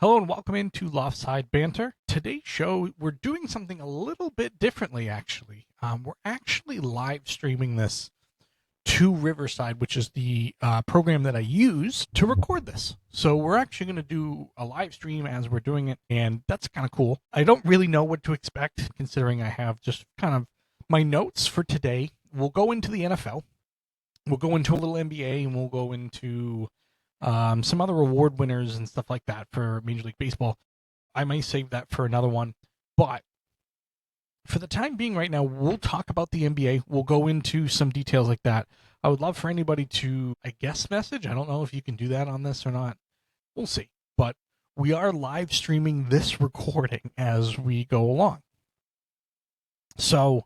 Hello and welcome into Loftside Banter. Today's show, we're doing something a little bit differently, actually. We're actually live streaming this to Riverside, which is the program that I use to record this. So we're actually going to do a live stream as we're doing it, and that's kind of cool. I don't really know what to expect, considering I have just kind of my notes for today. We'll go into the NFL. We'll go into a little NBA, and we'll go into some other award winners and stuff like that for Major League Baseball. I might save that for another one. But for the time being right now, we'll talk about the NBA. We'll go into some details like that. I would love for anybody to, I guess, message. I don't know if you can do that on this or not. We'll see. But we are live streaming this recording as we go along. So,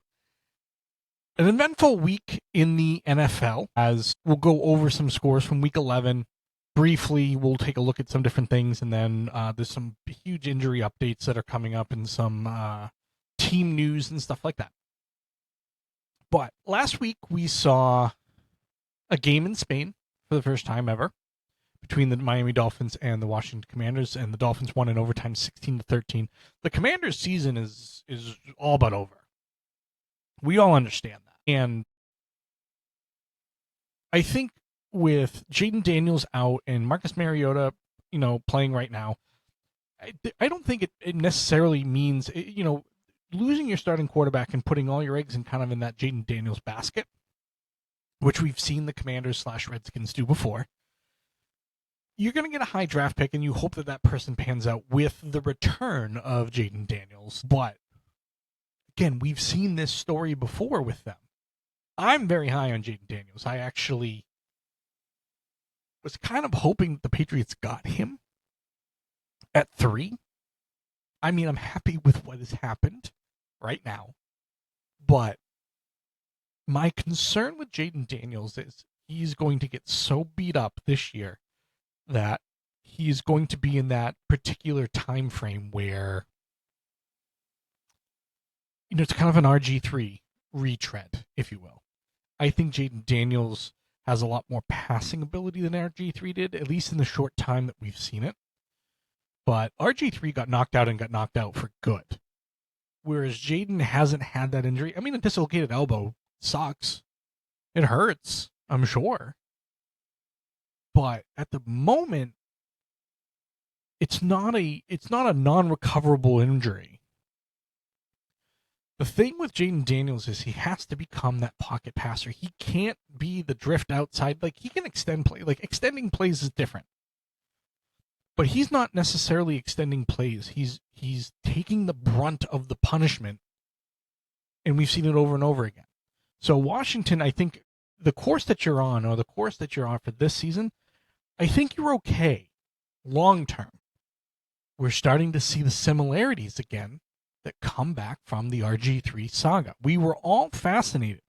an eventful week in the NFL, as we'll go over some scores from week 11. Briefly, we'll take a look at some different things, and then there's some huge injury updates that are coming up and some team news and stuff like that. But last week, we saw a game in Spain for the first time ever between the Miami Dolphins and the Washington Commanders, and the Dolphins won in overtime 16-13. The Commanders' season is all but over. We all understand that. And I think with Jaden Daniels out and Marcus Mariota, playing right now, I don't think it necessarily means, losing your starting quarterback and putting all your eggs in kind of in that Jaden Daniels basket, which we've seen the Commanders/Redskins do before. You're going to get a high draft pick, and you hope that person pans out with the return of Jaden Daniels. But again, we've seen this story before with them. I'm very high on Jaden Daniels. I actually was kind of hoping the Patriots got him at 3. I mean, I'm happy with what has happened right now. But my concern with Jaden Daniels is he's going to get so beat up this year that he's going to be in that particular time frame where, it's kind of an RG3 retread, if you will. I think Jaden Daniels has a lot more passing ability than RG3 did, at least in the short time that we've seen it. But RG3 got knocked out for good. Whereas Jaden hasn't had that injury. I mean, a dislocated elbow sucks. It hurts, I'm sure. But at the moment, it's not a non-recoverable injury. The thing with Jaden Daniels is he has to become that pocket passer. He can't be the drift outside. Like, he can extend play. Like, extending plays is different. But he's not necessarily extending plays. He's taking the brunt of the punishment. And we've seen it over and over again. So Washington, I think the course that you're on, or the course that you're on for this season, I think you're okay long term. We're starting to see the similarities again that come back from the RG3 saga. We were all fascinated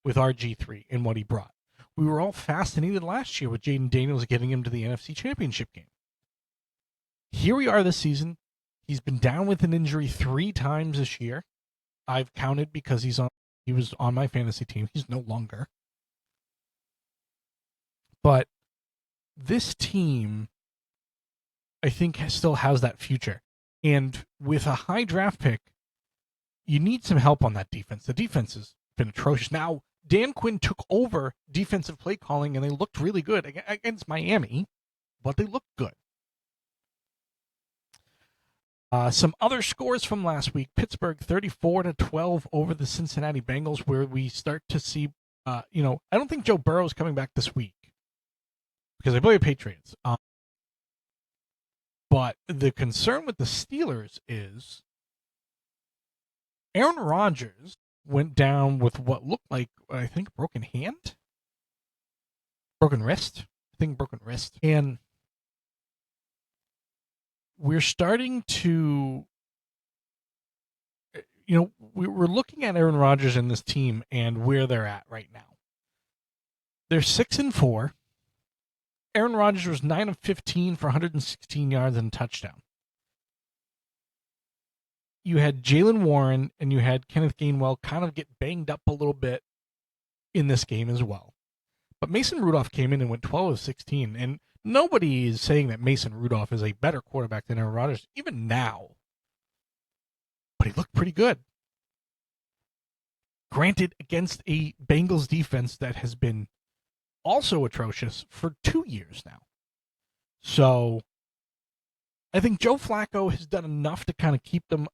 with RG3 and what he brought. We were all fascinated last year with Jaden Daniels getting him to the NFC Championship game. Here we are this season. He's been down with an injury 3 times this year. I've counted because he was on my fantasy team. He's no longer. But this team, I think, still has that future. And with a high draft pick, you need some help on that defense. The defense has been atrocious. Now, Dan Quinn took over defensive play calling, and they looked really good against Miami, but they looked good. Some other scores from last week. Pittsburgh 34-12 over the Cincinnati Bengals, where we start to see, I don't think Joe Burrow is coming back this week because they play the Patriots. But the concern with the Steelers is Aaron Rodgers went down with what looked like, I think, broken wrist. And we're starting to, we're looking at Aaron Rodgers and this team and where they're at right now. They're 6-4. Aaron Rodgers was 9 of 15 for 116 yards and a touchdown. You had Jalen Warren and you had Kenneth Gainwell kind of get banged up a little bit in this game as well. But Mason Rudolph came in and went 12 of 16. And Nobody is saying that Mason Rudolph is a better quarterback than Aaron Rodgers, even now. But he looked pretty good. Granted, against a Bengals defense that has been also atrocious for 2 years now. So I think Joe Flacco has done enough to kind of keep them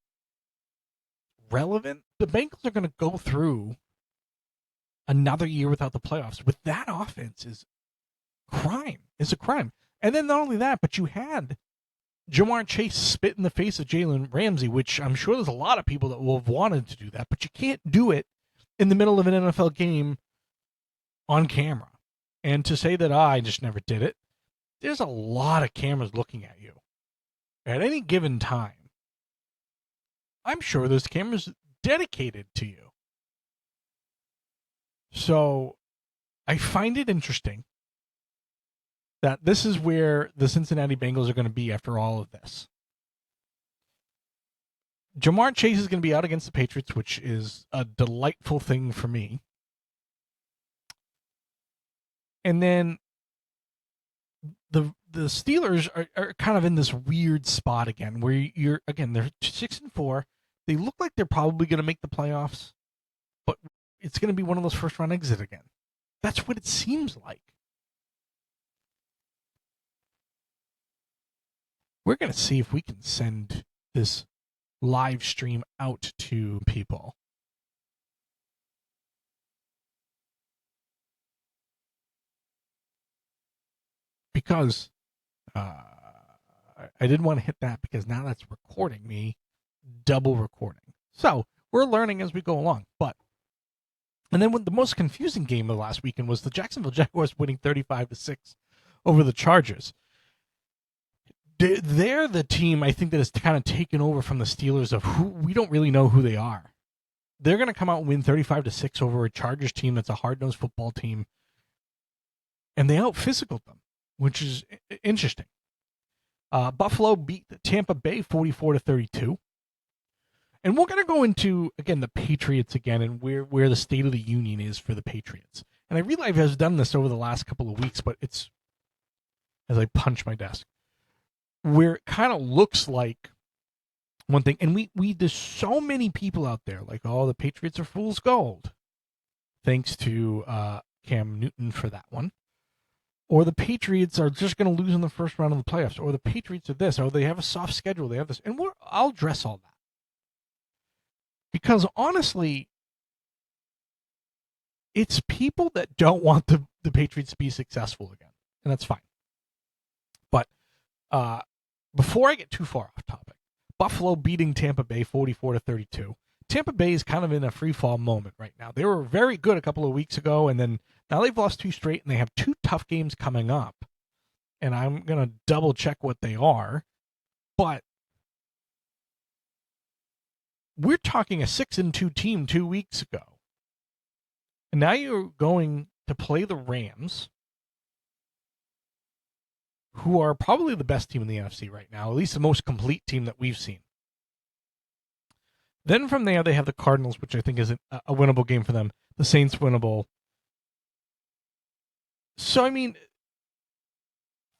relevant. The Bengals are going to go through another year without the playoffs. With that offense is crime. It's a crime. And then not only that, but you had Jamar Chase spit in the face of Jalen Ramsey, which I'm sure there's a lot of people that will have wanted to do that, but you can't do it in the middle of an NFL game on camera. And to say that I just never did it, there's a lot of cameras looking at you at any given time. I'm sure there's cameras dedicated to you. So I find it interesting that this is where the Cincinnati Bengals are going to be after all of this. Jamar Chase is going to be out against the Patriots, which is a delightful thing for me. And then the Steelers are kind of in this weird spot again, where they're 6-4. They look like they're probably going to make the playoffs, but it's going to be one of those first round exits again. That's what it seems like. We're going to see if we can send this live stream out to people. Because I didn't want to hit that because now that's recording me, double recording. So we're learning as we go along. And then the most confusing game of last weekend was the Jacksonville Jaguars winning 35-6 over the Chargers. They're the team I think that has kind of taken over from the Steelers of who we don't really know who they are. They're going to come out and win 35-6 over a Chargers team that's a hard-nosed football team, and they out-physicaled them, which is interesting. Buffalo beat Tampa Bay 44-32. And we're going to go into, again, the Patriots again and where the state of the union is for the Patriots. And I realize I've done this over the last couple of weeks, but it's, as I punch my desk, where it kind of looks like one thing. And there's so many people out there like, oh, the Patriots are fool's gold. Thanks to Cam Newton for that one. Or the Patriots are just going to lose in the first round of the playoffs. Or the Patriots are this. Or they have a soft schedule. They have this. And I'll address all that. Because honestly, it's people that don't want the Patriots to be successful again. And that's fine. But before I get too far off topic, Buffalo beating Tampa Bay 44-32. Tampa Bay is kind of in a free fall moment right now. They were very good a couple of weeks ago, and then now they've lost 2 straight, and they have 2 tough games coming up. And I'm going to double check what they are. But we're talking a 6-2 team 2 weeks ago. And now you're going to play the Rams, who are probably the best team in the NFC right now, at least the most complete team that we've seen. Then from there, they have the Cardinals, which I think is a winnable game for them. The Saints winnable. So, I mean,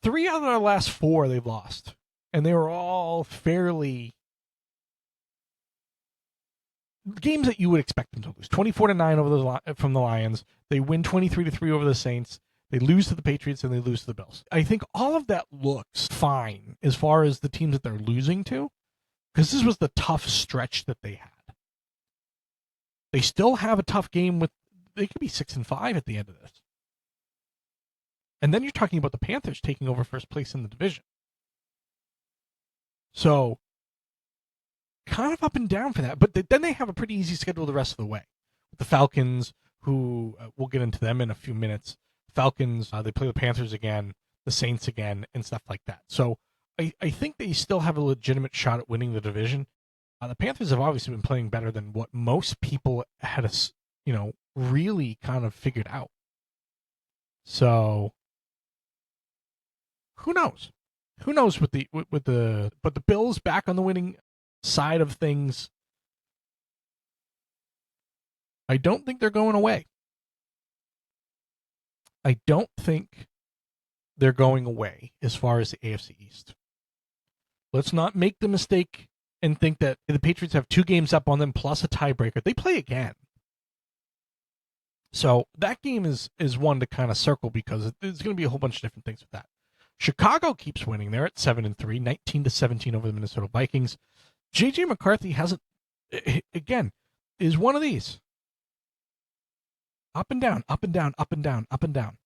3 out of their last 4 they've lost. And they were all fairly games that you would expect them to lose. 24-9 from the Lions. They win 23-3 over the Saints. They lose to the Patriots and they lose to the Bills. I think all of that looks fine as far as the teams that they're losing to, because this was the tough stretch that they had. They still have a tough game they could be 6-5 at the end of this. And then you're talking about the Panthers taking over first place in the division. So, kind of up and down for that. But then they have a pretty easy schedule the rest of the way. With the Falcons, who we'll get into them in a few minutes. Falcons, they play the Panthers again, the Saints again, and stuff like that. So I think they still have a legitimate shot at winning the division. The Panthers have obviously been playing better than what most people had, really kind of figured out. So who knows? Who knows but the Bills back on the winning side of things. I don't think they're going away. I don't think they're going away as far as the AFC East. Let's not make the mistake and think that the Patriots have 2 games up on them plus a tiebreaker. They play again. So that game is one to kind of circle because there's going to be a whole bunch of different things with that. Chicago keeps winning. They're at 7-3, 19-17 over the Minnesota Vikings. J.J. McCarthy hasn't, again, is one of these. Up and down, up and down, up and down, up and down.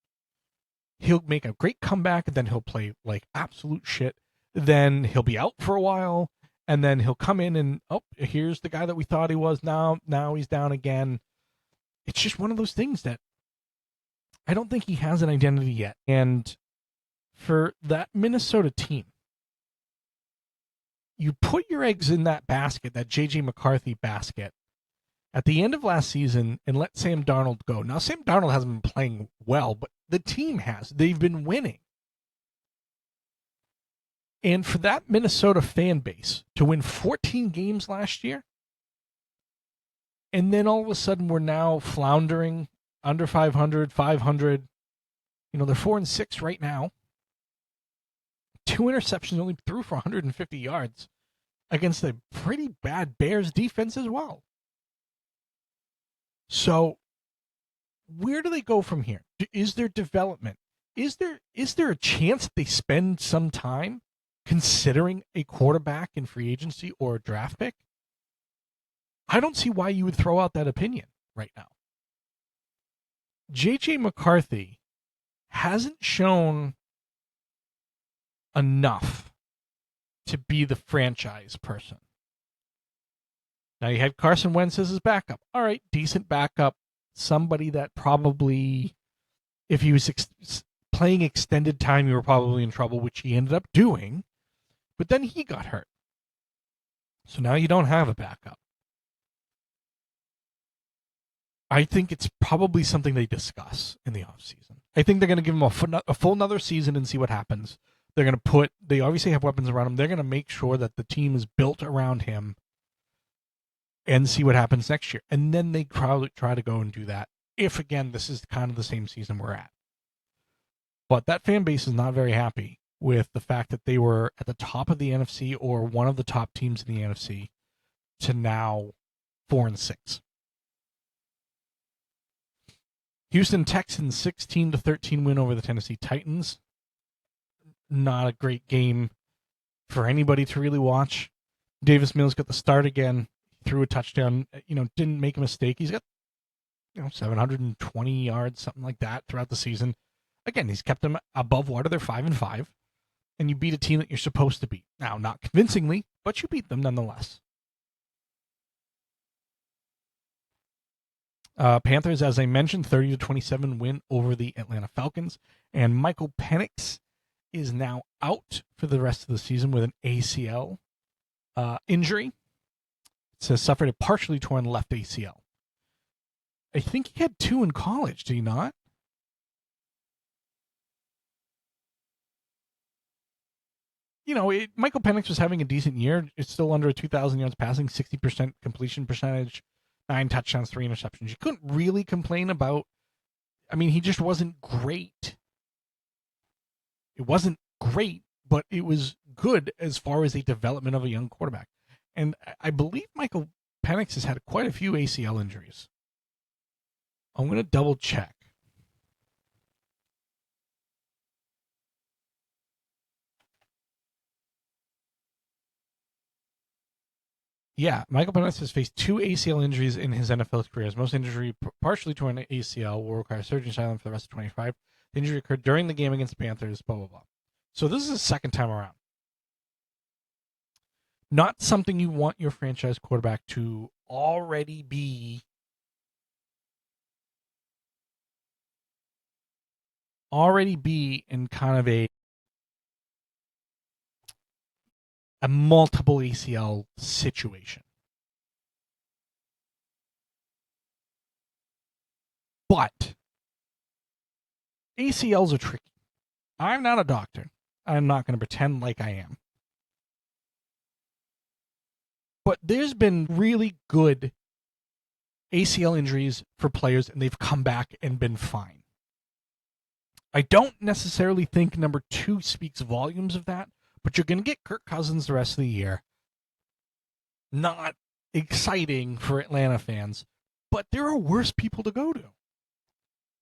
He'll make a great comeback, and then he'll play like absolute shit. Then he'll be out for a while, and then he'll come in and, oh, here's the guy that we thought he was. Now he's down again. It's just one of those things that I don't think he has an identity yet. And for that Minnesota team, you put your eggs in that basket, that J.J. McCarthy basket, at the end of last season and let Sam Darnold go. Now, Sam Darnold hasn't been playing well, but the team has. They've been winning. And for that Minnesota fan base to win 14 games last year, and then all of a sudden we're now floundering under 500, 500. They're 4-6 right now. 2 interceptions, only threw for 150 yards against a pretty bad Bears defense as well. So where do they go from here? Is there development? Is there a chance they spend some time considering a quarterback in free agency or a draft pick? I don't see why you would throw out that opinion right now. J.J. McCarthy hasn't shown enough to be the franchise person. Now, you had Carson Wentz as his backup. All right, decent backup. Somebody that probably, if he was playing extended time, you were probably in trouble, which he ended up doing. But then he got hurt. So now you don't have a backup. I think it's probably something they discuss in the offseason. I think they're going to give him a full another season and see what happens. They're going to they obviously have weapons around him. They're going to make sure that the team is built around him and see what happens next year. And then they probably try to go and do that if, again, this is kind of the same season we're at. But that fan base is not very happy with the fact that they were at the top of the NFC or one of the top teams in the NFC to now 4-6. Houston Texans 16-13 win over the Tennessee Titans. Not a great game for anybody to really watch. Davis Mills got the start again, threw a touchdown, didn't make a mistake. He's got 720 yards, something like that throughout the season. Again, he's kept them above water. They're 5-5, and you beat a team that you're supposed to beat. Now, not convincingly, but you beat them nonetheless. Panthers, as I mentioned, 30-27 win over the Atlanta Falcons, and Michael Penix is now out for the rest of the season with an ACL injury. It says suffered a partially torn left ACL. I think he had 2 in college, did he not? Michael Penix was having a decent year. It's still under 2,000 yards passing, 60% completion percentage, 9 touchdowns, 3 interceptions. You couldn't really complain about. He just wasn't great. It wasn't great, but it was good as far as a development of a young quarterback. And I believe Michael Penix has had quite a few ACL injuries. I'm going to double check. Yeah, Michael Penix has faced 2 ACL injuries in his NFL career. His most injury, partially torn ACL, will require surgery and silence for the rest of 25. The injury occurred during the game against the Panthers, blah, blah, blah. So this is his second time around. Not something you want your franchise quarterback to already be in kind of a multiple ACL situation. But ACLs are tricky. I'm not a doctor. I'm not going to pretend like I am. But there's been really good ACL injuries for players, and they've come back and been fine. I don't necessarily think number 2 speaks volumes of that, but you're going to get Kirk Cousins the rest of the year. Not exciting for Atlanta fans, but there are worse people to go to.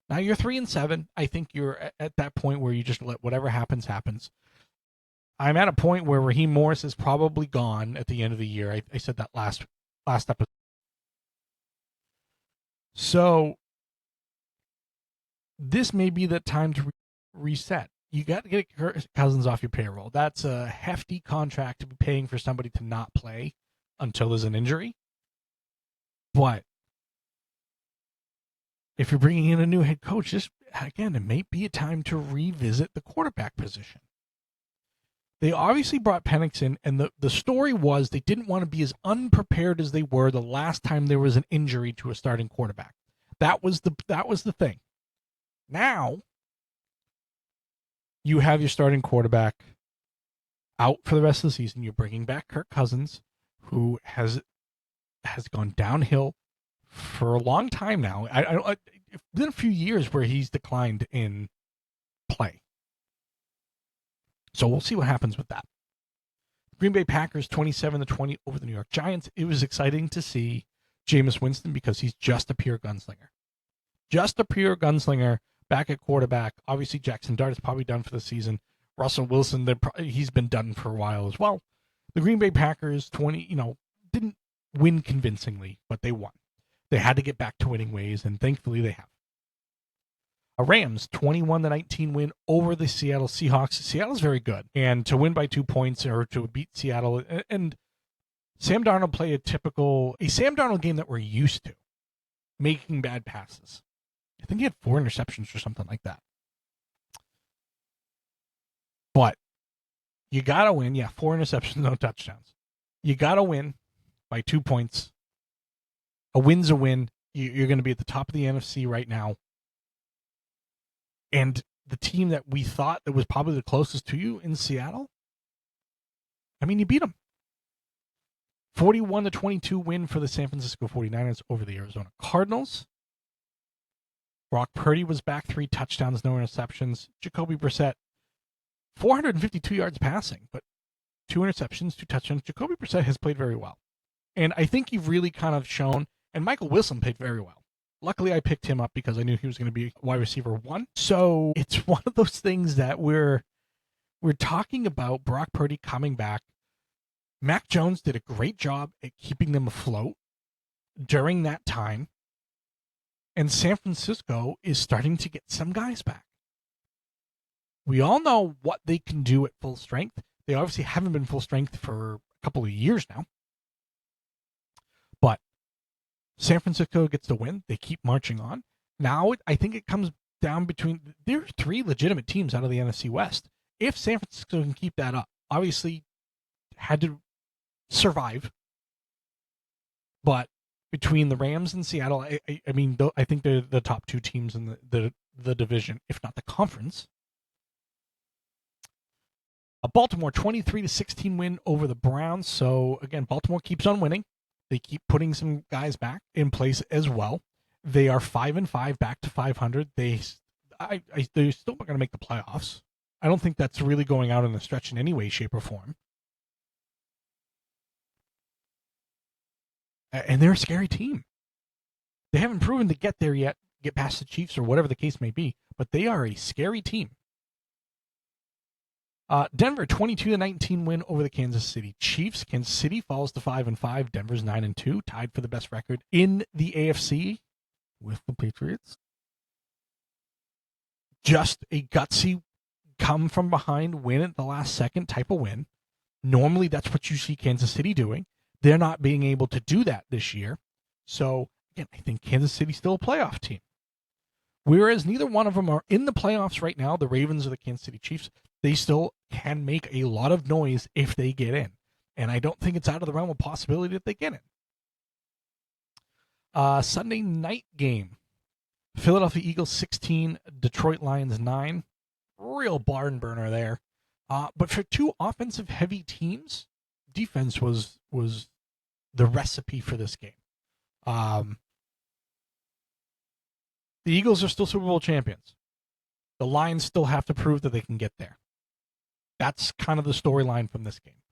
Now you're 3-7. I think you're at that point where you just let whatever happens happens. I'm at a point where Raheem Morris is probably gone at the end of the year. I said that last episode. So this may be the time to reset. You got to get Kirk Cousins off your payroll. That's a hefty contract to be paying for somebody to not play until there's an injury. But if you're bringing in a new head coach, just again, it may be a time to revisit the quarterback position. They obviously brought Penix in, and the story was they didn't want to be as unprepared as they were the last time there was an injury to a starting quarterback. That was the thing. Now you have your starting quarterback out for the rest of the season. You're bringing back Kirk Cousins, who has gone downhill for a long time now. It's been a few years where he's declined in play. So we'll see what happens with that. Green Bay Packers 27-20 over the New York Giants. It was exciting to see Jameis Winston because he's just a pure gunslinger. Just a pure gunslinger back at quarterback. Obviously, Jackson Dart is probably done for the season. Russell Wilson, he's been done for a while as well. The Green Bay Packers didn't win convincingly, but they won. They had to get back to winning ways, and thankfully they have. A Rams 21-19 win over the Seattle Seahawks. Seattle's very good, and to win by 2 points or to beat Seattle, and Sam Darnold play a Sam Darnold game that we're used to, making bad passes. I think he had 4 interceptions or something like that. But you got to win. Yeah, 4 interceptions, no touchdowns. You got to win by 2 points. A win's a win. You're going to be at the top of the NFC right now. And the team that we thought that was probably the closest to you in Seattle, I mean, you beat them. 41-22 win for the San Francisco 49ers over the Arizona Cardinals. Brock Purdy was back, 3 touchdowns, no interceptions. Jacoby Brissett, 452 yards passing, but 2 interceptions, 2 touchdowns. Jacoby Brissett has played very well. And I think you've really kind of shown, and Michael Wilson played very well. Luckily, I picked him up because I knew he was going to be wide receiver 1. So it's one of those things that we're talking about Brock Purdy coming back. Mac Jones did a great job at keeping them afloat during that time. And San Francisco is starting to get some guys back. We all know what they can do at full strength. They obviously haven't been full strength for a couple of years now. But San Francisco gets the win. They keep marching on. Now, I think it comes down between... There are 3 legitimate teams out of the NFC West. If San Francisco can keep that up, obviously had to survive. But between the Rams and Seattle, I think they're the top 2 teams in the division, if not the conference. A Baltimore 23-16 win over the Browns. So, again, Baltimore keeps on winning. They keep putting some guys back in place as well. They are 5-5, back to 500. They're still not going to make the playoffs. I don't think that's really going out in a stretch in any way, shape, or form. And they're a scary team. They haven't proven to get there yet, get past the Chiefs or whatever the case may be, but they are a scary team. Denver 22-19 win over the Kansas City Chiefs. Kansas City falls to 5-5. Denver's 9-2, tied for the best record in the AFC with the Patriots. Just a gutsy come from behind, win at the last second type of win. Normally, that's what you see Kansas City doing. They're not being able to do that this year. So, again, I think Kansas City's still a playoff team. Whereas neither one of them are in the playoffs right now, the Ravens or the Kansas City Chiefs, they still can make a lot of noise if they get in. And I don't think it's out of the realm of possibility that they get in. Sunday night game. Philadelphia Eagles 16, Detroit Lions 9. Real barn burner there. But for 2 offensive heavy teams, defense was the recipe for this game. The Eagles are still Super Bowl champions. The Lions still have to prove that they can get there. That's kind of the storyline from this game.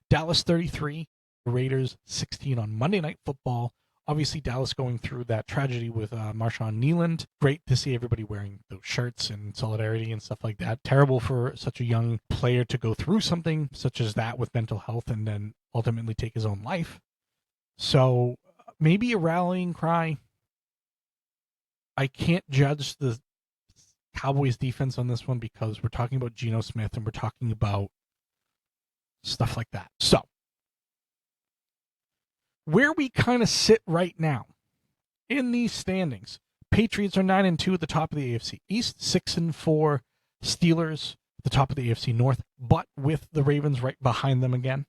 Dallas 33, Raiders 16 on Monday Night Football. Obviously, Dallas going through that tragedy with Marshawn Kneeland. Great to see everybody wearing those shirts and solidarity and stuff like that. Terrible for such a young player to go through something such as that with mental health and then ultimately take his own life. So maybe a rallying cry. I can't judge the Cowboys defense on this one because we're talking about Geno Smith and we're talking about stuff like that. So where we kind of sit right now in these standings, Patriots are 9-2 at the top of the AFC East, 6-4 Steelers at the top of the AFC North, but with the Ravens right behind them again.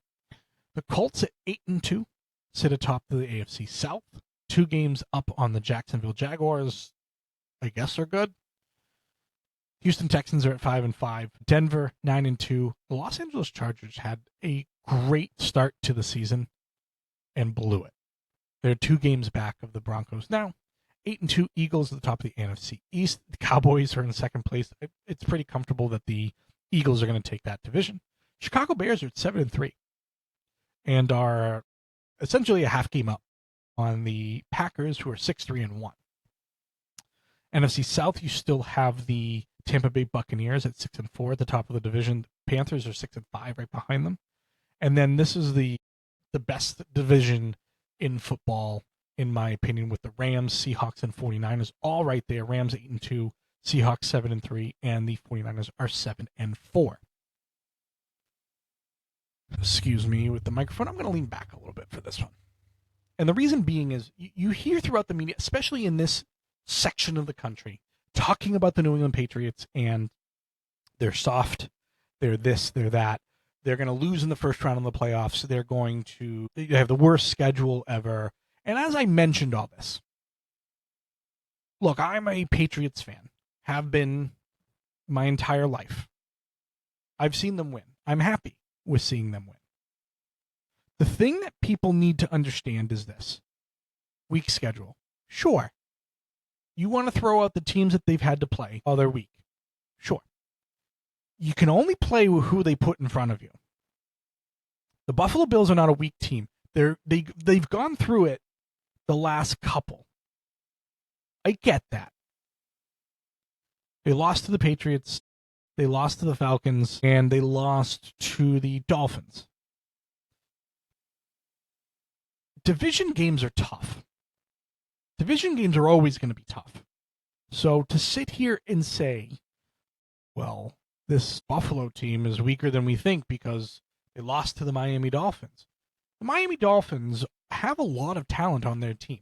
The Colts at 8-2 sit atop the AFC South, 2 games up on the Jacksonville Jaguars. I guess are good. Houston Texans are at 5-5. Denver 9-2. The Los Angeles Chargers had a great start to the season and blew it. They're 2 games back of the Broncos now. 8-2 Eagles at the top of the NFC East. The Cowboys are in second place. It's pretty comfortable that the Eagles are going to take that division. Chicago Bears are at 7-3 and are essentially a half game up on the Packers, who are 6-3-1. NFC South, you still have the Tampa Bay Buccaneers at 6-4 at the top of the division. Panthers are 6-5 right behind them. And then this is the best division in football, in my opinion, with the Rams, Seahawks, and 49ers all right there. Rams 8-2, Seahawks 7-3, and the 49ers are 7-4. Excuse me with the microphone. I'm going to lean back a little bit for this one. And the reason being is you hear throughout the media, especially in this section of the country, talking about the New England Patriots and they're soft, they're this, they're that. They're going to lose in the first round of the playoffs. They have the worst schedule ever. And as I mentioned all this, look, I'm a Patriots fan, have been my entire life. I've seen them win. I'm happy with seeing them win. The thing that people need to understand is this. Weak schedule. Sure. You want to throw out the teams that they've had to play while they're weak. Sure. You can only play with who they put in front of you. The Buffalo Bills are not a weak team. They've gone through it the last couple. I get that. They lost to the Patriots, they lost to the Falcons, and they lost to the Dolphins. Division games are tough. Division games are always going to be tough. So to sit here and say, well, this Buffalo team is weaker than we think because they lost to the Miami Dolphins. The Miami Dolphins have a lot of talent on their team.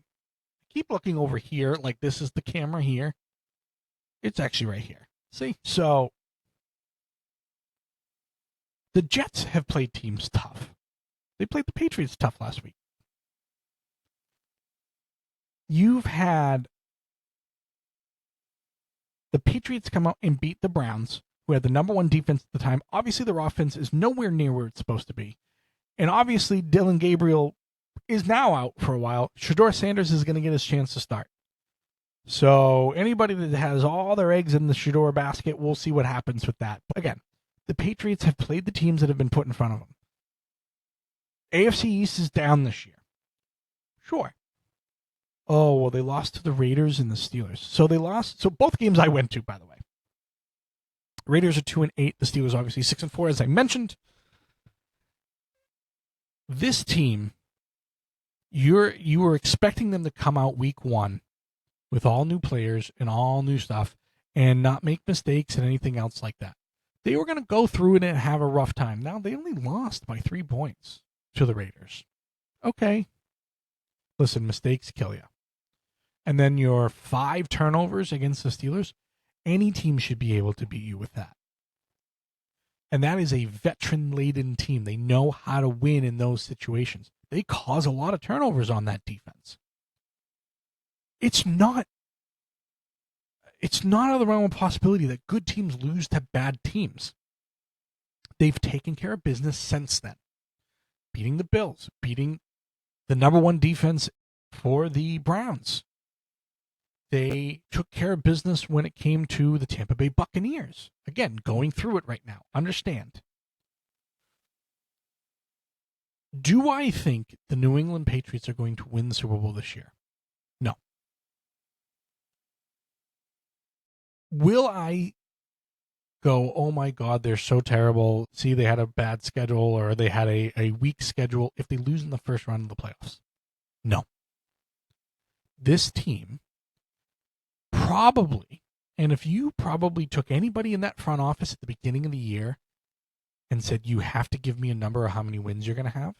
Keep looking over here, like this is the camera here. It's actually right here. See? So the Jets have played teams tough. They played the Patriots tough last week. You've had the Patriots come out and beat the Browns, who had the number 1 defense at the time. Obviously, their offense is nowhere near where it's supposed to be. And obviously, Dylan Gabriel is now out for a while. Shedeur Sanders is going to get his chance to start. So anybody that has all their eggs in the Shedeur basket, we'll see what happens with that. But again, the Patriots have played the teams that have been put in front of them. AFC East is down this year. Sure. Oh, well, they lost to the Raiders and the Steelers. So both games I went to, by the way. Raiders are 2-8. The Steelers obviously 6-4, as I mentioned. This team, you were expecting them to come out week 1 with all new players and all new stuff and not make mistakes and anything else like that. They were going to go through it and have a rough time. Now, they only lost by 3 points to the Raiders. Okay. Listen, mistakes kill you. And then your 5 turnovers against the Steelers, any team should be able to beat you with that. And that is a veteran-laden team. They know how to win in those situations. They cause a lot of turnovers on that defense. It's not out of the realm of possibility that good teams lose to bad teams. They've taken care of business since then. Beating the Bills, beating the number 1 defense for the Browns. They took care of business when it came to the Tampa Bay Buccaneers. Again, going through it right now. Understand. Do I think the New England Patriots are going to win the Super Bowl this year? No. Will I go, oh my God, they're so terrible. See, they had a bad schedule or they had a weak schedule if they lose in the first round of the playoffs? No. This team probably, and if you probably took anybody in that front office at the beginning of the year and said, you have to give me a number of how many wins you're going to have,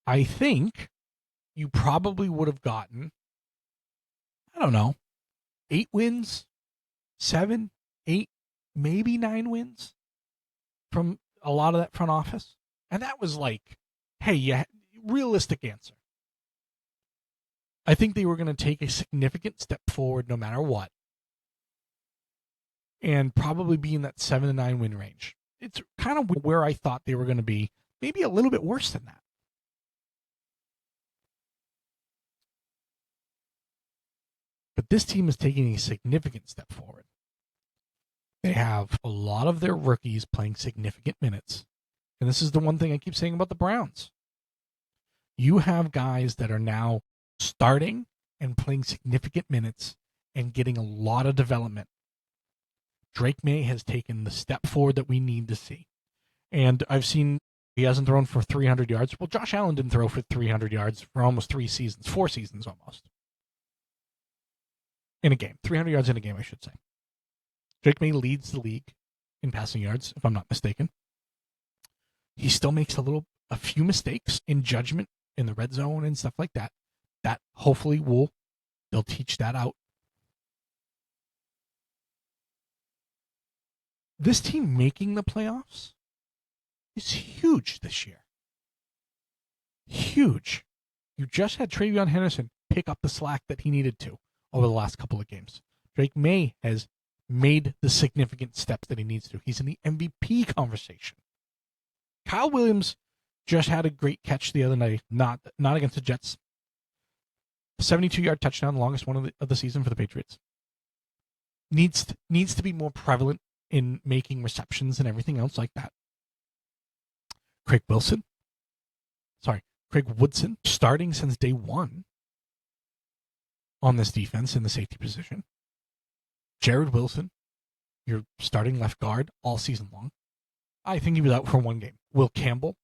I think you probably would have gotten, I don't know, 8 wins, 7, 8, maybe 9 wins from a lot of that front office. And that was like, hey, yeah, realistic answer. I think they were going to take a significant step forward no matter what, and probably be in that 7 to 9 win range. It's kind of where I thought they were going to be, maybe a little bit worse than that. But this team is taking a significant step forward. They have a lot of their rookies playing significant minutes. And this is the one thing I keep saying about the Browns. You have guys that are now starting and playing significant minutes and getting a lot of development. Drake May has taken the step forward that we need to see. And I've seen he hasn't thrown for 300 yards. Well, Josh Allen didn't throw for 300 yards for almost 4 seasons almost. In a game. 300 yards in a game, I should say. Drake May leads the league in passing yards, if I'm not mistaken. He still makes a few mistakes in judgment in the red zone and stuff like that. That hopefully they'll teach that out. This team making the playoffs is huge this year. Huge. You just had Travion Henderson pick up the slack that he needed to over the last couple of games. Drake May has made the significant steps that he needs to. He's in the MVP conversation. Kyle Williams just had a great catch the other night, not against the Jets. 72-yard touchdown, the longest one of the season for the Patriots. Needs to be more prevalent in making receptions and everything else like that. Craig Woodson, starting since day one on this defense in the safety position. Jared Wilson, your starting left guard all season long. I think he was out for 1 game. Will Campbell,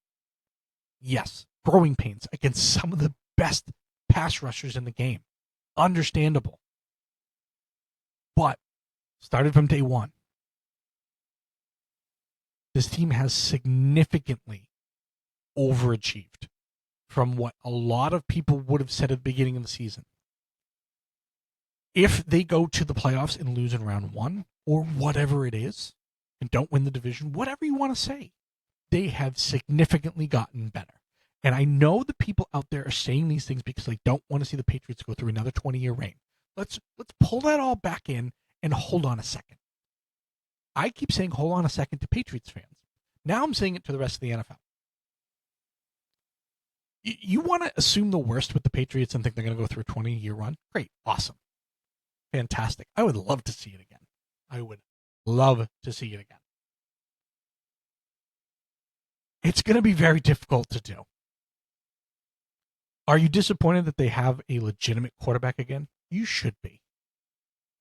yes, growing pains against some of the best pass rushers in the game. Understandable. But started from day one. This team has significantly overachieved from what a lot of people would have said at the beginning of the season. If they go to the playoffs and lose in round 1 or whatever it is and don't win the division, whatever you want to say, they have significantly gotten better. And I know the people out there are saying these things because they don't want to see the Patriots go through another 20-year reign. Let's pull that all back in and hold on a second. I keep saying hold on a second to Patriots fans. Now I'm saying it to the rest of the NFL. You want to assume the worst with the Patriots and think they're going to go through a 20-year run? Great. Awesome. Fantastic. I would love to see it again. I would love to see it again. It's going to be very difficult to do. Are you disappointed that they have a legitimate quarterback again? You should be.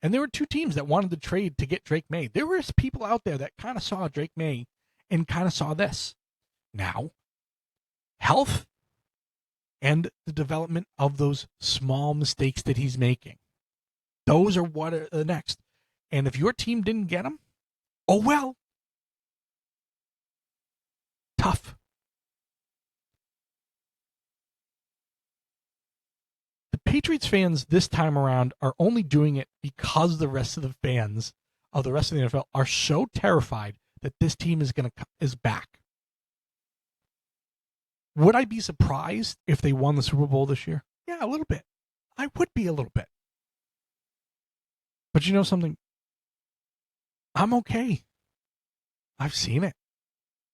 And there were 2 teams that wanted to trade to get Drake May. There were people out there that kind of saw Drake May and kind of saw this. Now, health and the development of those small mistakes that he's making. Those are what are the next. And if your team didn't get him, oh well. Tough. The Patriots fans this time around are only doing it because the rest of the fans of the rest of the NFL are so terrified that this team is back. Would I be surprised if they won the Super Bowl this year? Yeah, a little bit. I would be a little bit. But you know something? I'm okay. I've seen it.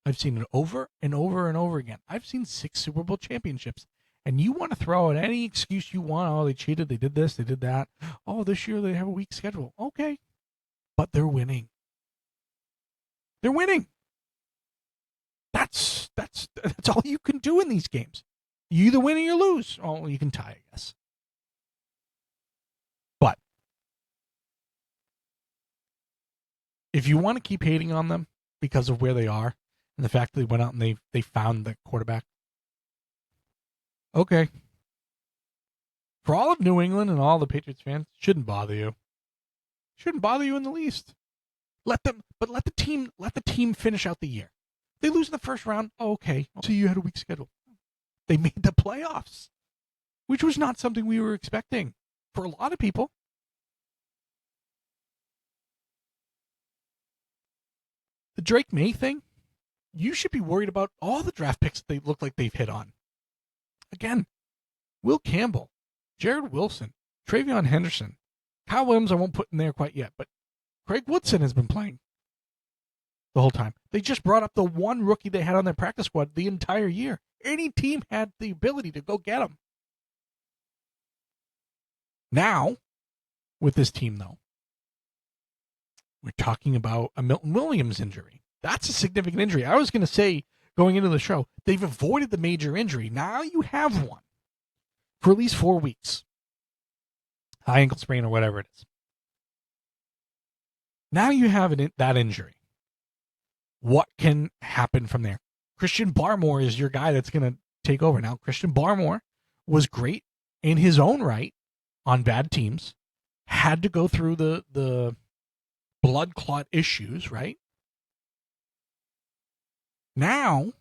I've seen it over and over and over again. I've seen 6 Super Bowl championships, And you want to throw out any excuse you want. Oh, they cheated. They did this. They did that. Oh, this year they have a weak schedule. Okay. But they're winning. They're winning. That's all you can do in these games. You either win or you lose. Oh, you can tie, I guess. But if you want to keep hating on them because of where they are and the fact that they went out and they found the quarterback, okay. For all of New England and all the Patriots fans, shouldn't bother you. Shouldn't bother you in the least. Let the team finish out the year. They lose in the first round. Oh, okay. So you had a weak schedule. They made the playoffs, which was not something we were expecting for a lot of people. The Drake May thing, you should be worried about all the draft picks they look like they've hit on. Again, Will Campbell, Jared Wilson, Travion Henderson, Kyle Williams I won't put in there quite yet, but Craig Woodson has been playing the whole time. They just brought up the one rookie they had on their practice squad the entire year. Any team had the ability to go get him. Now, with this team, though, we're talking about a Milton Williams injury. That's a significant injury. I was going to say, going into the show, they've avoided the major injury. Now you have one for at least 4 weeks. High ankle sprain or whatever it is. Now you have that injury. What can happen from there? Christian Barmore is your guy that's going to take over. Now, Christian Barmore was great in his own right on bad teams. Had to go through the blood clot issues, right? Now,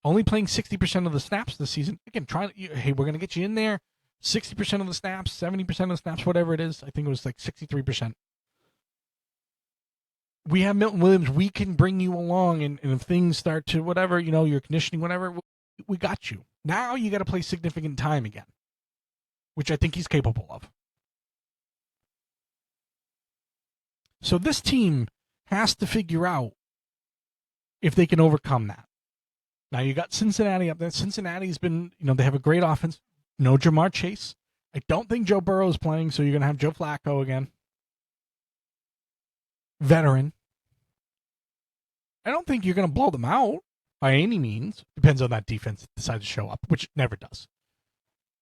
only playing 60% of the snaps this season. Again, hey, we're going to get you in there. 60% of the snaps, 70% of the snaps, whatever it is. I think it was like 63%. We have Milton Williams. We can bring you along, and if things start to whatever, your conditioning, whatever, we got you. Now you got to play significant time again, which I think he's capable of. So this team has to figure out if they can overcome that. Now you got Cincinnati up there. Cincinnati's been, they have a great offense. No Jamar Chase. I don't think Joe Burrow is playing, so you're going to have Joe Flacco again. Veteran. I don't think you're going to blow them out by any means. Depends on that defense that decides to show up, which it never does.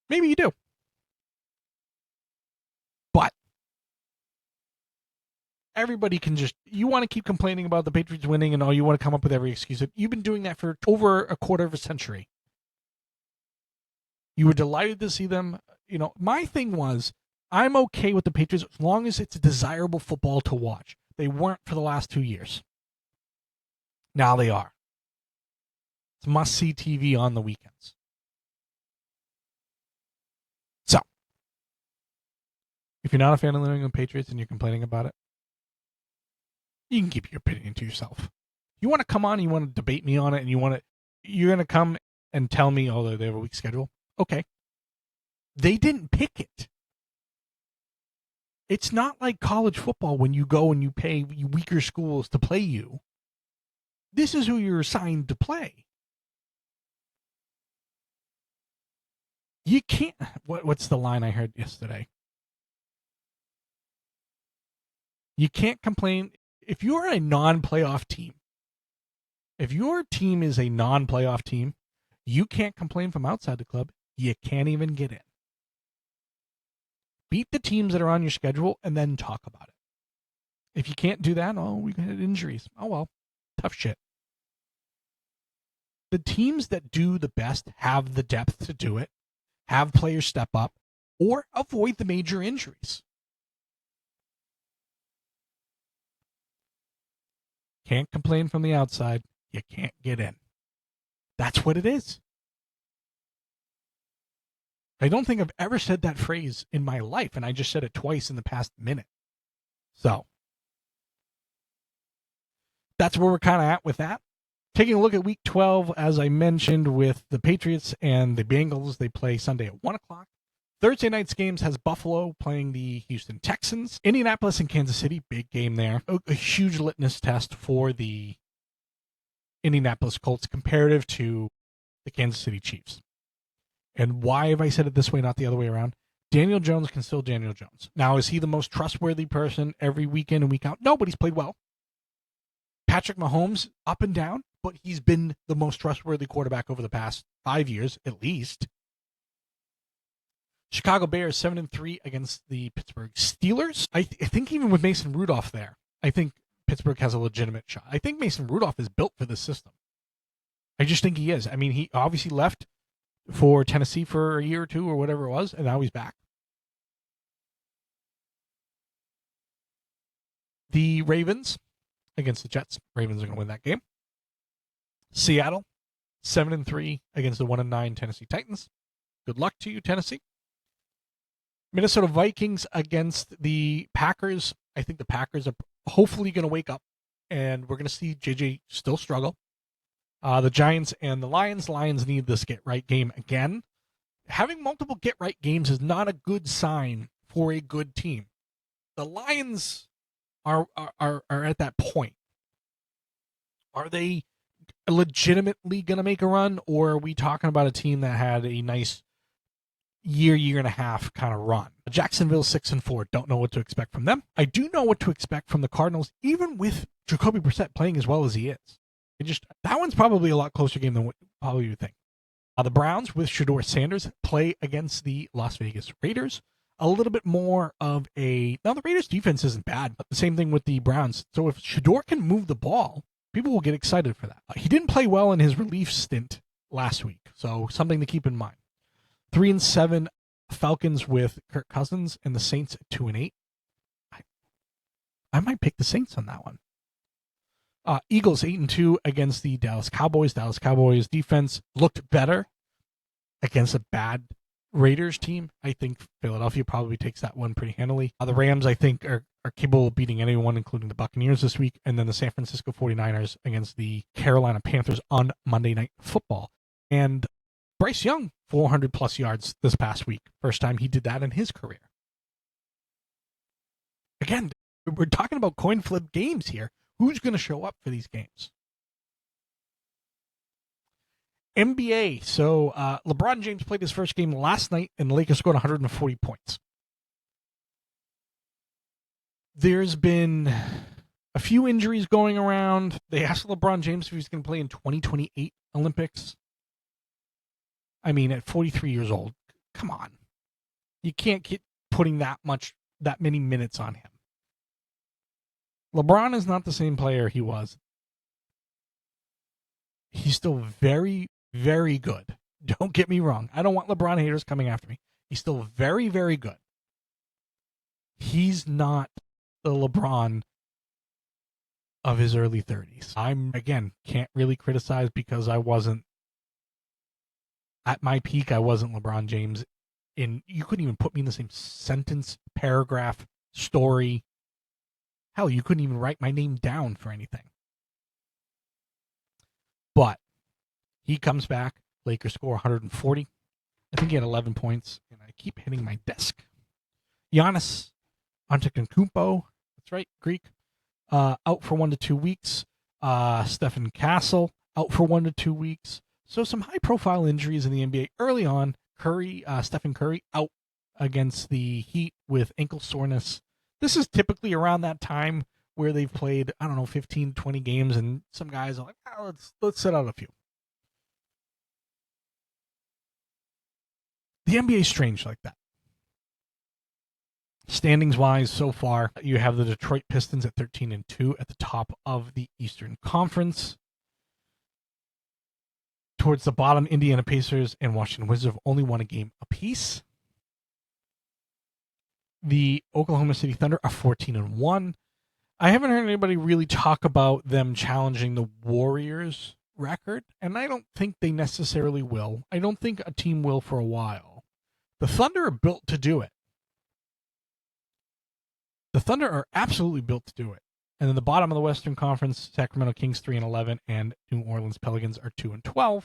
Maybe you do. But everybody can you want to keep complaining about the Patriots winning and all, you want to come up with every excuse. You've been doing that for over a quarter of a century. You were delighted to see them. My thing was, I'm okay with the Patriots as long as it's desirable football to watch. They weren't for the last 2 years. Now they are. It's must-see TV on the weekends. So, if you're not a fan of the New England Patriots and you're complaining about it, you can keep your opinion to yourself. You want to come on and you want to debate me on it and you're going to come and tell me, oh, they have a weak schedule? Okay. They didn't pick it. It's not like college football when you go and you pay weaker schools to play you. This is who you're assigned to play. You can't. What's the line I heard yesterday? You can't complain. If you're a non-playoff team, if your team is a non-playoff team, you can't complain from outside the club. You can't even get in. Beat the teams that are on your schedule and then talk about it. If you can't do that, we had injuries. Oh, well, tough shit. The teams that do the best have the depth to do it, have players step up, or avoid the major injuries. Can't complain from the outside. You can't get in. That's what it is. I don't think I've ever said that phrase in my life, and I just said it twice in the past minute. So, that's where we're kind of at with that. Taking a look at Week 12, as I mentioned, with the Patriots and the Bengals, they play Sunday at 1 o'clock. Thursday night's games has Buffalo playing the Houston Texans. Indianapolis and Kansas City, big game there. A huge litmus test for the Indianapolis Colts comparative to the Kansas City Chiefs. And why have I said it this way, not the other way around? Daniel Jones can still Daniel Jones. Now, is he the most trustworthy person every week in and week out? No, but he's played well. Patrick Mahomes, up and down, but he's been the most trustworthy quarterback over the past 5 years, at least. Chicago Bears 7-3 against the Pittsburgh Steelers. I think even with Mason Rudolph there, I think Pittsburgh has a legitimate shot. I think Mason Rudolph is built for this system. I just think he is. I mean, he obviously left for Tennessee for a year or two or whatever it was, and now he's back. The Ravens against the Jets. Ravens are going to win that game. Seattle 7-3 against the 1-9 Tennessee Titans. Good luck to you, Tennessee. Minnesota Vikings against the Packers. I think the Packers are hopefully going to wake up, and we're going to see JJ still struggle. The Giants and the Lions. Lions need this get-right game again. Having multiple get-right games is not a good sign for a good team. The Lions are at that point. Are they legitimately going to make a run, or are we talking about a team that had a nice year and a half kind of run? Jacksonville 6-4. Don't know what to expect from them. I do know what to expect from the Cardinals, even with Jacoby Brissett playing as well as he is. That one's probably a lot closer game than what probably you think. The Browns with Shedeur Sanders play against the Las Vegas Raiders. A little bit more of a... Now, the Raiders' defense isn't bad, but the same thing with the Browns. So if Shedeur can move the ball, people will get excited for that. He didn't play well in his relief stint last week, so something to keep in mind. 3-7 Falcons with Kirk Cousins and the Saints at 2-8. I might pick the Saints on that one. Eagles 8-2 against the Dallas Cowboys. Dallas Cowboys defense looked better against a bad Raiders team. I think Philadelphia probably takes that one pretty handily. The Rams, I think, are capable of beating anyone, including the Buccaneers this week. And then the San Francisco 49ers against the Carolina Panthers on Monday Night Football. And Bryce Young, 400-plus yards this past week. First time he did that in his career. Again, we're talking about coin flip games here. Who's going to show up for these games? NBA. So LeBron James played his first game last night, and the Lakers scored 140 points. There's been a few injuries going around. They asked LeBron James if he's going to play in 2028 Olympics. I mean, at 43 years old, come on. You can't keep putting that many minutes on him. LeBron is not the same player he was. He's still very, very good. Don't get me wrong. I don't want LeBron haters coming after me. He's still very, very good. He's not the LeBron of his early 30s. Can't really criticize because I wasn't at my peak. I wasn't LeBron James. You couldn't even put me in the same sentence, paragraph, story. Hell, you couldn't even write my name down for anything. But he comes back. Lakers score 140. I think he had 11 points. And I keep hitting my desk. Giannis Antetokounmpo, that's right, Greek, out for 1 to 2 weeks. Stephen Castle out for 1 to 2 weeks. So some high-profile injuries in the NBA early on. Stephen Curry out against the Heat with ankle soreness. This is typically around that time where they've played, 15, 20 games, and some guys are like, let's set out a few. The NBA is strange like that. Standings-wise, so far, you have the Detroit Pistons at 13-2 at the top of the Eastern Conference. Towards the bottom, Indiana Pacers and Washington Wizards have only won a game apiece. The Oklahoma City Thunder are 14-1. I haven't heard anybody really talk about them challenging the Warriors record, and I don't think they necessarily will. I don't think a team will for a while. The Thunder are built to do it. The Thunder are absolutely built to do it. And then the bottom of the Western Conference, Sacramento Kings 3-11, and New Orleans Pelicans are 2-12.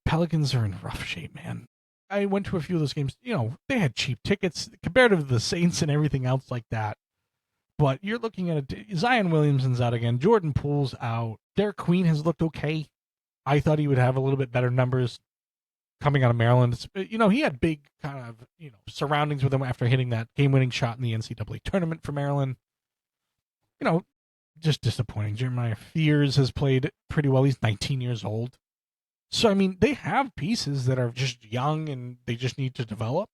Pelicans are in rough shape, man. I went to a few of those games. They had cheap tickets compared to the Saints and everything else like that. But you're looking at Zion Williamson's out again. Jordan Poole's out. Derek Queen has looked okay. I thought he would have a little bit better numbers. coming out of Maryland. He had big kind of, surroundings with him after hitting that game-winning shot in the NCAA tournament for Maryland. Just disappointing. Jeremiah Fears has played pretty well. He's 19 years old. So, I mean, they have pieces that are just young and they just need to develop.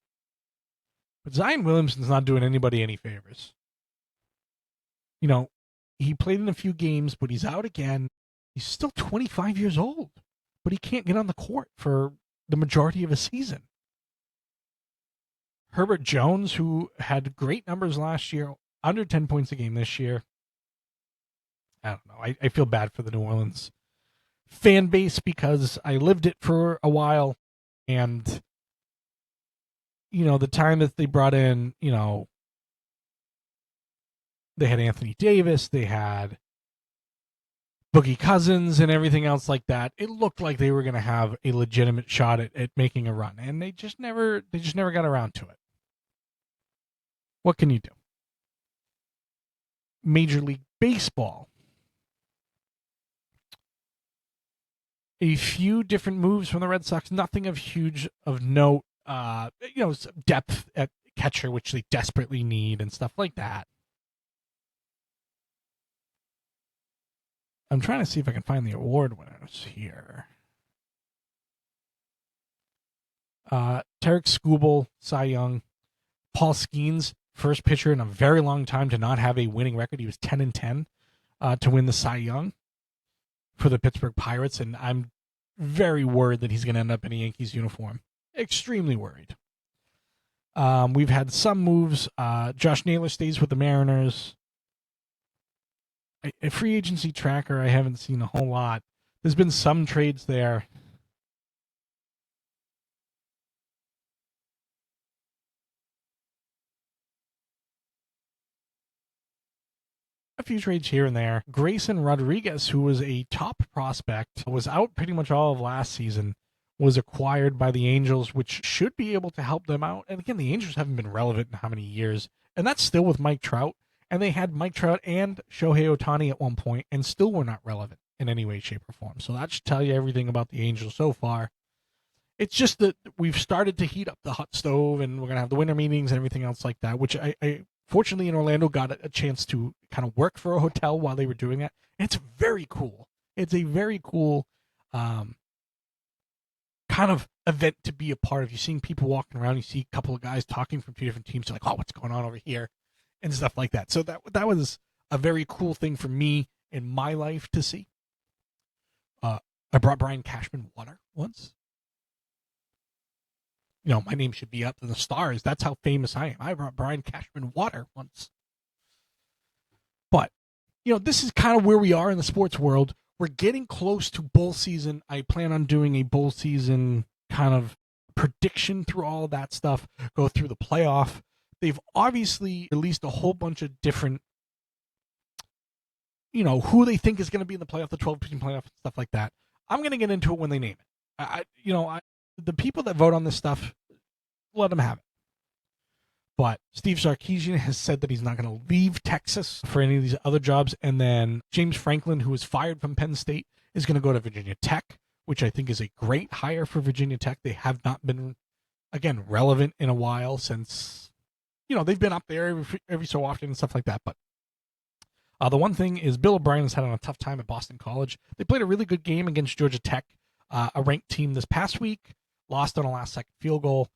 But Zion Williamson's not doing anybody any favors. He played in a few games, but he's out again. He's still 25 years old, but he can't get on the court for the majority of a season. Herbert Jones, who had great numbers last year, under 10 points a game this year. I don't know. I feel bad for the New Orleans fan base because I lived it for a while. And, the time that they brought in, they had Anthony Davis, they had Boogie Cousins and everything else like that. It looked like they were going to have a legitimate shot at making a run, and they just never got around to it. What can you do? Major League Baseball. A few different moves from the Red Sox, nothing of note. Depth at catcher, which they desperately need, and stuff like that. I'm trying to see if I can find the award winners here. Tarek Skubal, Cy Young. Paul Skeens, first pitcher in a very long time to not have a winning record. He was 10-10 to win the Cy Young for the Pittsburgh Pirates, and I'm very worried that he's going to end up in a Yankees uniform. Extremely worried. We've had some moves. Josh Naylor stays with the Mariners. A free agency tracker, I haven't seen a whole lot. There's been some trades there. A few trades here and there. Grayson Rodriguez, who was a top prospect, was out pretty much all of last season, was acquired by the Angels, which should be able to help them out. And again, the Angels haven't been relevant in how many years? And that's still with Mike Trout. And they had Mike Trout and Shohei Ohtani at one point and still were not relevant in any way, shape, or form. So that should tell you everything about the Angels so far. It's just that we've started to heat up the hot stove and we're going to have the winter meetings and everything else like that, which I fortunately in Orlando got a chance to kind of work for a hotel while they were doing that. And it's very cool. It's a very cool kind of event to be a part of. You're seeing people walking around. You see a couple of guys talking from two different teams. You're like, oh, what's going on over here? And stuff like that. So that was a very cool thing for me in my life to see. I brought Brian Cashman water once. My name should be up in the stars. That's how famous I am. I brought Brian Cashman water once. But, this is kind of where we are in the sports world. We're getting close to bowl season. I plan on doing a bowl season kind of prediction through all of that stuff, go through the playoff. They've obviously released a whole bunch of different, who they think is going to be in the playoff, the 12-team playoff, stuff like that. I'm going to get into it when they name it. The people that vote on this stuff, let them have it. But Steve Sarkisian has said that he's not going to leave Texas for any of these other jobs. And then James Franklin, who was fired from Penn State, is going to go to Virginia Tech, which I think is a great hire for Virginia Tech. They have not been, again, relevant in a while since... they've been up there every so often and stuff like that. But the one thing is Bill O'Brien has had a tough time at Boston College. They played a really good game against Georgia Tech, a ranked team this past week, lost on a last-second field goal.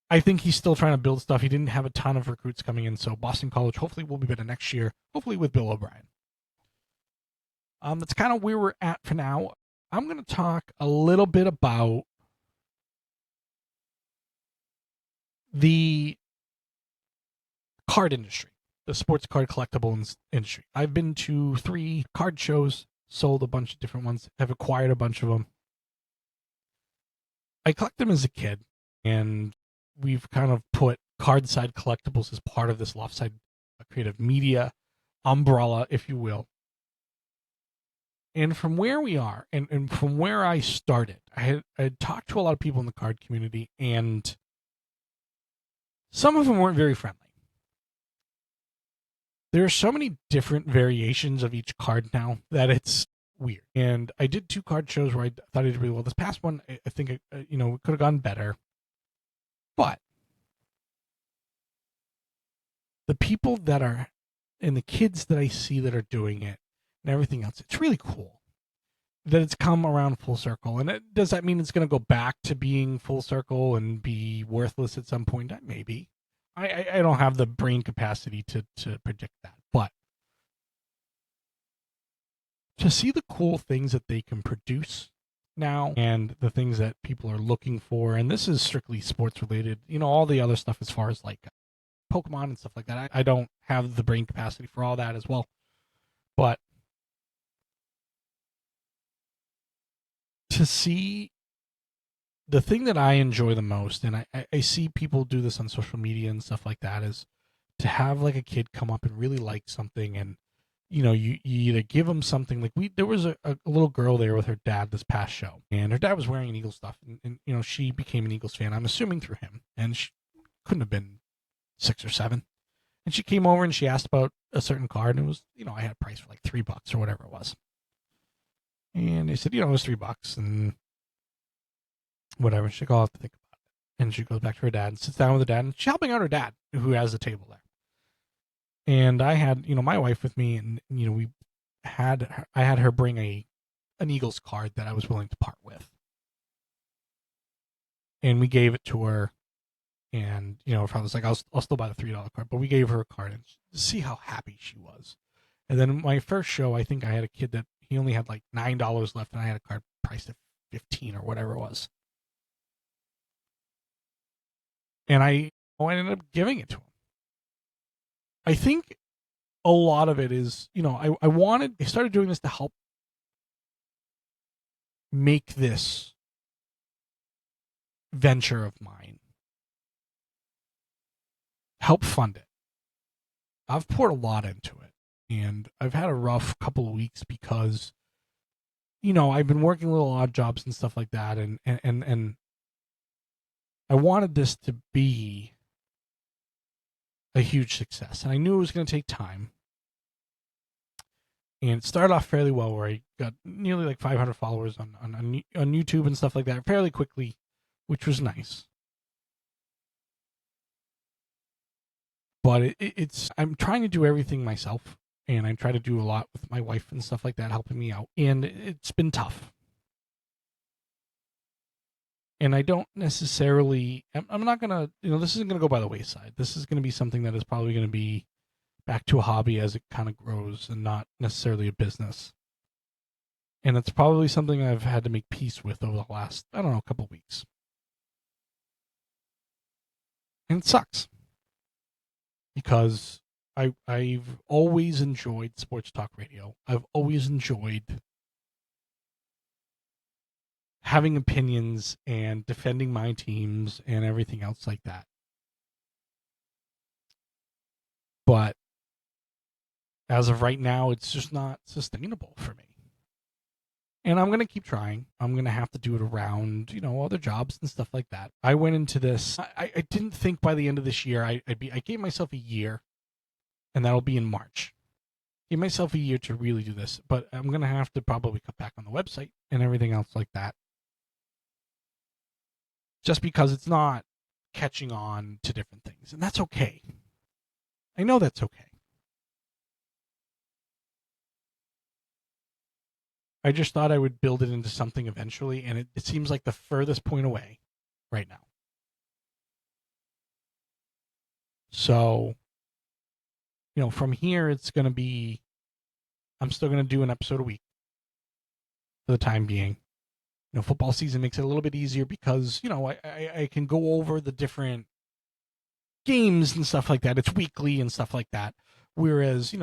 I think he's still trying to build stuff. He didn't have a ton of recruits coming in, so Boston College hopefully will be better next year, hopefully with Bill O'Brien. That's kind of where we're at for now. I'm going to talk a little bit about the card industry, the sports card collectible industry. I've been to 3 card shows, sold a bunch of different ones, have acquired a bunch of them. I collect them as a kid, and we've kind of put card side collectibles as part of this Loft Side Creative Media umbrella, if you will. And from where we are, and from where I started, I had talked to a lot of people in the card community, and some of them weren't very friendly. There are so many different variations of each card now that it's weird. And I did 2 card shows where I thought I did really well. This past one, I think, we could have gone better. But the people that are, and the kids that I see that are doing it and everything else, it's really cool that it's come around full circle. And does that mean it's going to go back to being full circle and be worthless at some point? Maybe. I don't have the brain capacity to predict that. But to see the cool things that they can produce now and the things that people are looking for, and this is strictly sports related, all the other stuff as far as like Pokemon and stuff like that, I don't have the brain capacity for all that as well. But to see the thing that I enjoy the most, and I see people do this on social media and stuff like that, is to have like a kid come up and really like something, and you either give them something like there was a little girl there with her dad this past show, and her dad was wearing an Eagles stuff, and she became an Eagles fan, I'm assuming through him, and she couldn't have been 6 or 7, and she came over and she asked about a certain card, and it was, I had a price for like $3 or whatever it was, and they said, it was $3, and whatever. She's like, I'll have to think about it. And she goes back to her dad and sits down with her dad, and she's helping out her dad, who has the table there. And I had, my wife with me, and I had her bring an Eagles card that I was willing to part with, and we gave it to her. And her father was like, I'll still buy the $3 card, but we gave her a card, and see how happy she was. And then my first show, I think I had a kid that he only had like $9 left, and I had a card priced at $15 or whatever it was. And I ended up giving it to him. I think a lot of it is, I started doing this to help make this venture of mine, help fund it. I've poured a lot into it, and I've had a rough couple of weeks because, I've been working little odd jobs and stuff like that, and I wanted this to be a huge success, and I knew it was going to take time. And it started off fairly well, where I got nearly like 500 followers on YouTube and stuff like that fairly quickly, which was nice. But I'm trying to do everything myself, and I try to do a lot with my wife and stuff like that, helping me out, and it's been tough. And I don't necessarily, I'm not going to, this isn't going to go by the wayside. This is going to be something that is probably going to be back to a hobby as it kind of grows, and not necessarily a business. And it's probably something I've had to make peace with over the last, couple of weeks. And it sucks, because I've always enjoyed sports talk radio. I've always enjoyed having opinions and defending my teams and everything else like that. But as of right now, it's just not sustainable for me. And I'm going to keep trying. I'm going to have to do it around, other jobs and stuff like that. I went into this, I didn't think by the end of this year, I gave myself a year, and that'll be in March. Give myself a year to really do this, but I'm going to have to probably cut back on the website and everything else like that, just because it's not catching on to different things. And that's okay. I know that's okay. I just thought I would build it into something eventually, and it seems like the furthest point away right now. So, from here, it's going to be, I'm still going to do an episode a week for the time being. Football season makes it a little bit easier because, I can go over the different games and stuff like that. It's weekly and stuff like that. Whereas,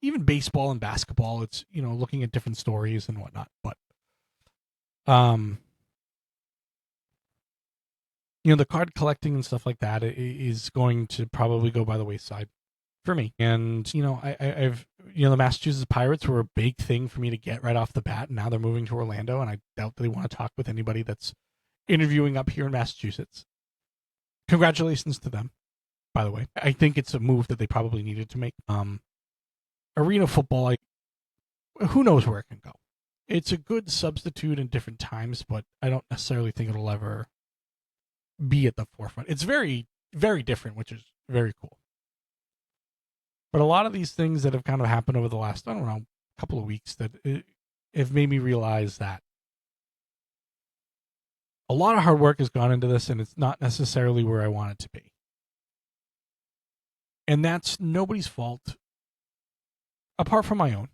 even baseball and basketball, it's, looking at different stories and whatnot. But, the card collecting and stuff like that is going to probably go by the wayside for me. And, I've, the Massachusetts Pirates were a big thing for me to get right off the bat. And now they're moving to Orlando, and I doubt they want to talk with anybody that's interviewing up here in Massachusetts. Congratulations to them, by the way. I think it's a move that they probably needed to make. Arena football, who knows where it can go? It's a good substitute in different times, but I don't necessarily think it'll ever be at the forefront. It's very, very different, which is very cool. But a lot of these things that have kind of happened over the last, I don't know, couple of weeks that have made me realize that a lot of hard work has gone into this and it's not necessarily where I want it to be. And that's nobody's fault apart from my own.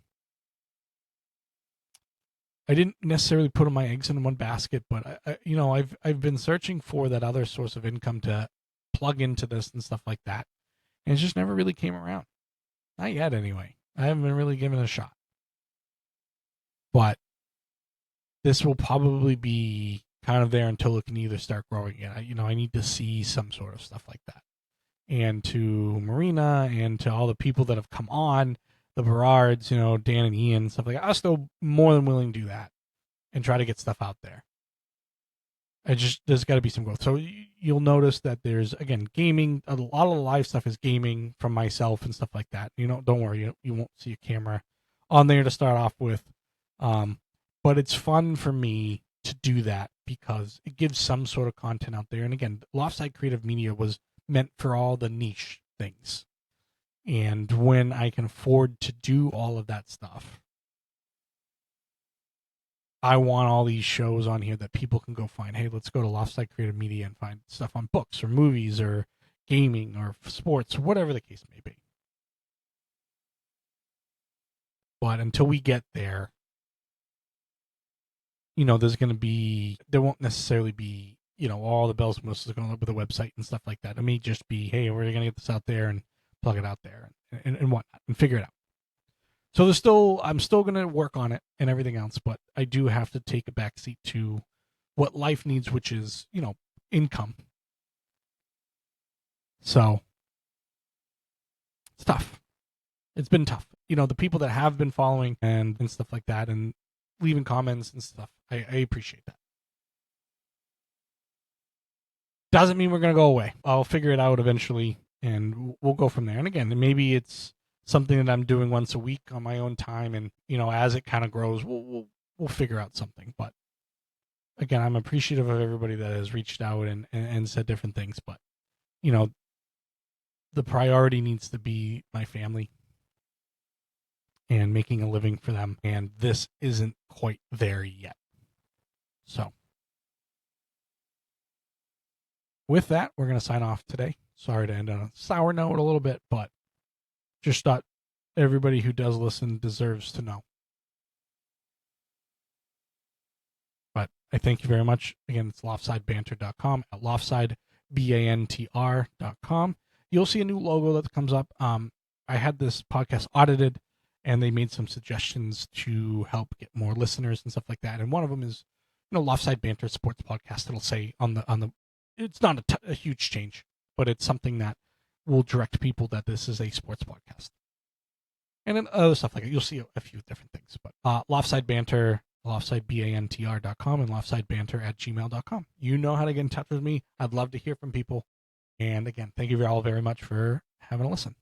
I didn't necessarily put my eggs in one basket, but I've been searching for that other source of income to plug into this and stuff like that, and it just never really came around. Not yet, anyway. I haven't been really given it a shot, but this will probably be kind of there until it can either start growing again. I need to see some sort of stuff like that. And to Marina and to all the people that have come on, the Berards, Dan and Ian, stuff like that, I'm still more than willing to do that and try to get stuff out there. There's got to be some growth. So you'll notice that there's, again, gaming. A lot of the live stuff is gaming from myself and stuff like that. Don't worry, you won't see a camera on there to start off with. But it's fun for me to do that because it gives some sort of content out there. And again, Loftside Creative Media was meant for all the niche things. And when I can afford to do all of that stuff, I want all these shows on here that people can go find. Hey, let's go to Loftside Creative Media and find stuff on books or movies or gaming or sports, whatever the case may be. But until we get there, there won't necessarily be, all the bells and whistles going up with the website and stuff like that. It may just be, hey, we're going to get this out there and plug it out there and whatnot and figure it out. So I'm still going to work on it and everything else, but I do have to take a backseat to what life needs, which is, income. So it's tough. It's been tough. The people that have been following and stuff like that and leaving comments and stuff, I appreciate that. Doesn't mean we're going to go away. I'll figure it out eventually and we'll go from there. And again, maybe it's something that I'm doing once a week on my own time. And, as it kind of grows, we'll figure out something. But again, I'm appreciative of everybody that has reached out and said different things. But, the priority needs to be my family and making a living for them. And this isn't quite there yet. So with that, we're going to sign off today. Sorry to end on a sour note a little bit, but just thought everybody who does listen deserves to know. But I thank you very much. Again, it's loftsidebanter.com at loftsidebanter.com. You'll see a new logo that comes up. I had this podcast audited, and they made some suggestions to help get more listeners and stuff like that. And one of them is, Loftside Banter Sports Podcast. It'll say on the. It's not a huge change, but it's something that will direct people that this is a sports podcast. And then other stuff like that. You'll see a few different things. But Loftside Banter, loftsidebanter.com and loftsidebanter@gmail.com. You know how to get in touch with me. I'd love to hear from people. And again, thank you all very much for having a listen.